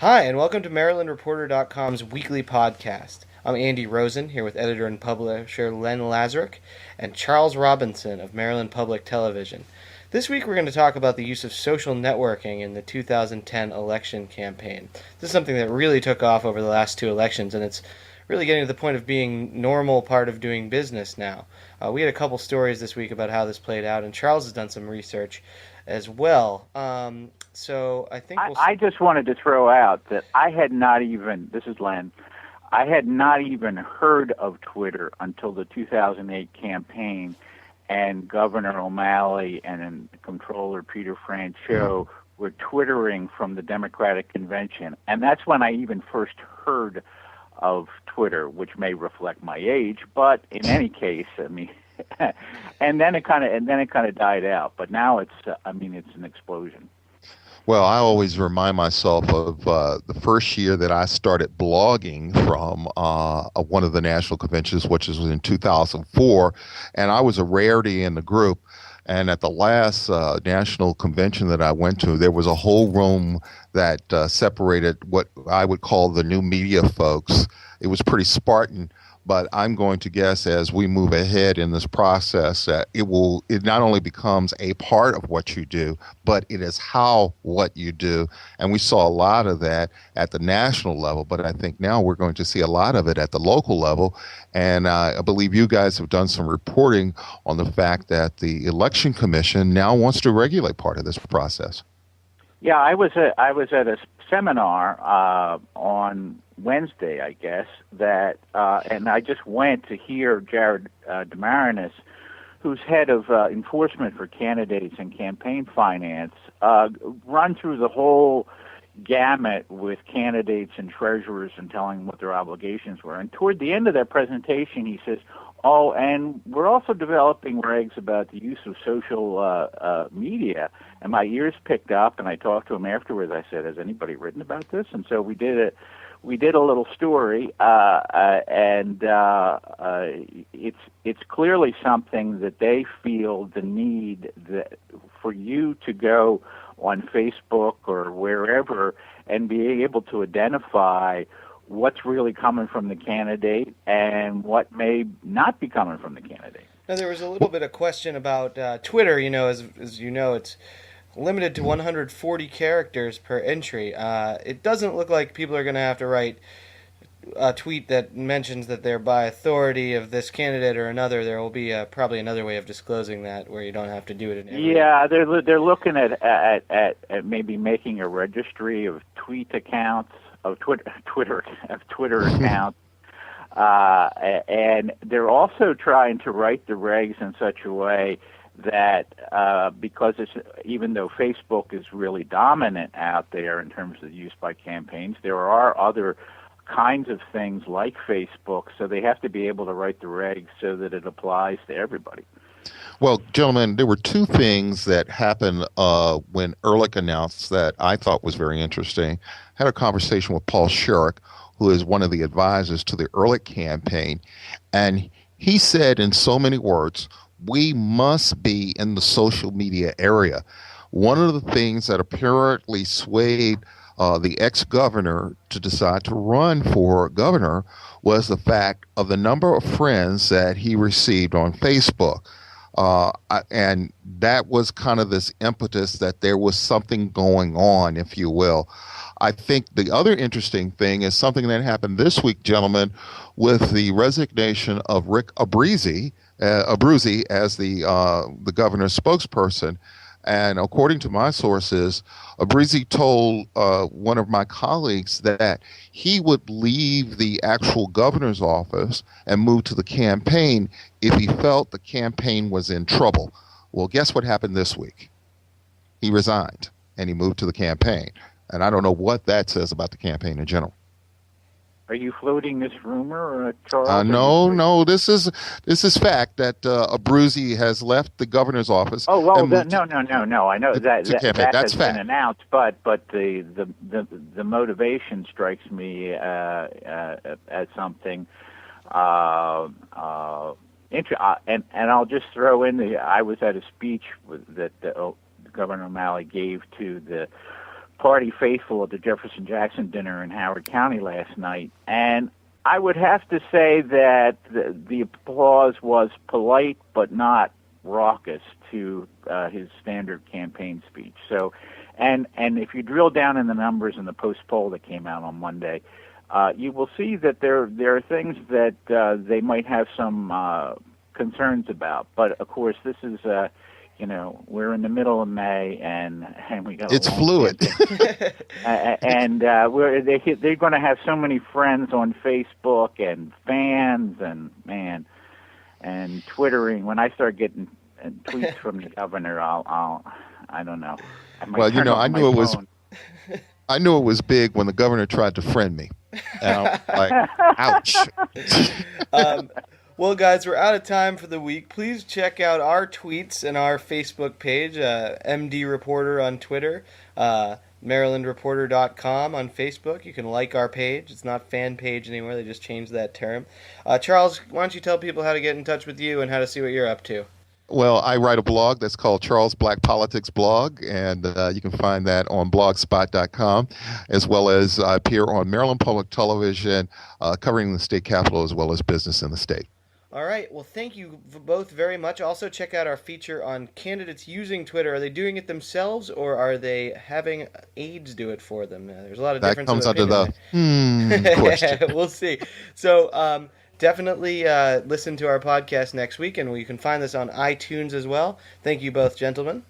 Hi, and welcome to MarylandReporter.com's weekly podcast. I'm Andy Rosen, here with editor and publisher Len Lazaruk and Charles Robinson of Maryland Public Television. This week we're going to talk about the use of social networking in the 2010 election campaign. This is something that really took off over the last two elections, and it's really getting to the point of being normal part of doing business now. We had a couple stories this week about how this played out, and Charles has done some research as well. So I think we'll. I just wanted to throw out that I had not even, this is Len, I had not even heard of Twitter until the 2008 campaign, and Governor O'Malley and Comptroller Peter Franchot were twittering from the Democratic convention. And that's when I even first heard of Twitter, which may reflect my age, but in any case, I mean, and then it kind of died out. But now it's an explosion. Well, I always remind myself of the first year that I started blogging from one of the national conventions, which was in 2004, and I was a rarity in the group. And at the last national convention that I went to, there was a whole room that separated what I would call the new media folks. It was pretty Spartan. But I'm going to guess as we move ahead in this process that it not only becomes a part of what you do, but it is what you do. And we saw a lot of that at the national level, but I think now we're going to see a lot of it at the local level. And I believe you guys have done some reporting on the fact that the Election Commission now wants to regulate part of this process. Yeah, I was at a seminar on Wednesday, I guess, and I just went to hear Jared Demarinis, who's head of enforcement for candidates and campaign finance, run through the whole gamut with candidates and treasurers and telling them what their obligations were. And toward the end of that presentation, he says, "Oh, and we're also developing regs about the use of social media." And my ears picked up, and I talked to him afterwards. I said, "Has anybody written about this?" And so we did it. We did a little story, and it's clearly something that they feel the need that for you to go on Facebook or wherever and be able to identify what's really coming from the candidate and what may not be coming from the candidate. Now, there was a little bit of question about Twitter. As you know, it's limited to 140 characters per entry. It doesn't look like people are going to have to write a tweet that mentions that they're by authority of this candidate or another. There will be probably another way of disclosing that where you don't have to do it in every. Yeah, they're looking at maybe making a registry of tweet accounts of Twitter accounts. And they're also trying to write the regs in such a way that because even though Facebook is really dominant out there in terms of use by campaigns, there are other kinds of things like Facebook, so they have to be able to write the regs so that it applies to everybody. Well, gentlemen, there were two things that happened when Ehrlich announced that I thought was very interesting. I had a conversation with Paul Sherrick, who is one of the advisors to the Ehrlich campaign, and he said in so many words, we must be in the social media area. One of the things that apparently swayed the ex-governor to decide to run for governor was the fact of the number of friends that he received on Facebook. And that was kind of this impetus that there was something going on, if you will. I think the other interesting thing is something that happened this week, gentlemen, with the resignation of Rick Abruzzi as the governor's spokesperson. And according to my sources, Abruzzi told one of my colleagues that he would leave the actual governor's office and move to the campaign if he felt the campaign was in trouble. Well, guess what happened this week? He resigned and he moved to the campaign. And I don't know what that says about the campaign in general. Are you floating this rumor, Charles? No. This is fact that Abruzzi has left the governor's office. Oh well, no. I know that has been announced, but the motivation strikes me as something. And I'll just throw in I was at a speech that Governor O'Malley gave to the party faithful at the Jefferson Jackson dinner in Howard County last night, and I would have to say that the applause was polite but not raucous to his standard campaign speech. So, and if you drill down in the numbers in the post poll that came out on Monday, you will see that there are things that they might have some concerns about. But of course, this is we're in the middle of May, and we got it's fluid. And they're going to have so many friends on Facebook and fans and twittering. When I start getting tweets from the governor, I don't know. Well, I knew it was big when the governor tried to friend me. And I'm like, ouch. Well, guys, we're out of time for the week. Please check out our tweets and our Facebook page, MD Reporter on Twitter, MarylandReporter.com on Facebook. You can like our page. It's not fan page anymore. They just changed that term. Charles, why don't you tell people how to get in touch with you and how to see what you're up to? Well, I write a blog that's called Charles Black Politics Blog, and you can find that on blogspot.com, as well as I appear on Maryland Public Television, covering the state capitol as well as business in the state. All right. Well, thank you both very much. Also, check out our feature on candidates using Twitter. Are they doing it themselves, or are they having aides do it for them? There's a lot of difference. That comes under the question. We'll see. So definitely listen to our podcast next week, and you can find this on iTunes as well. Thank you both, gentlemen.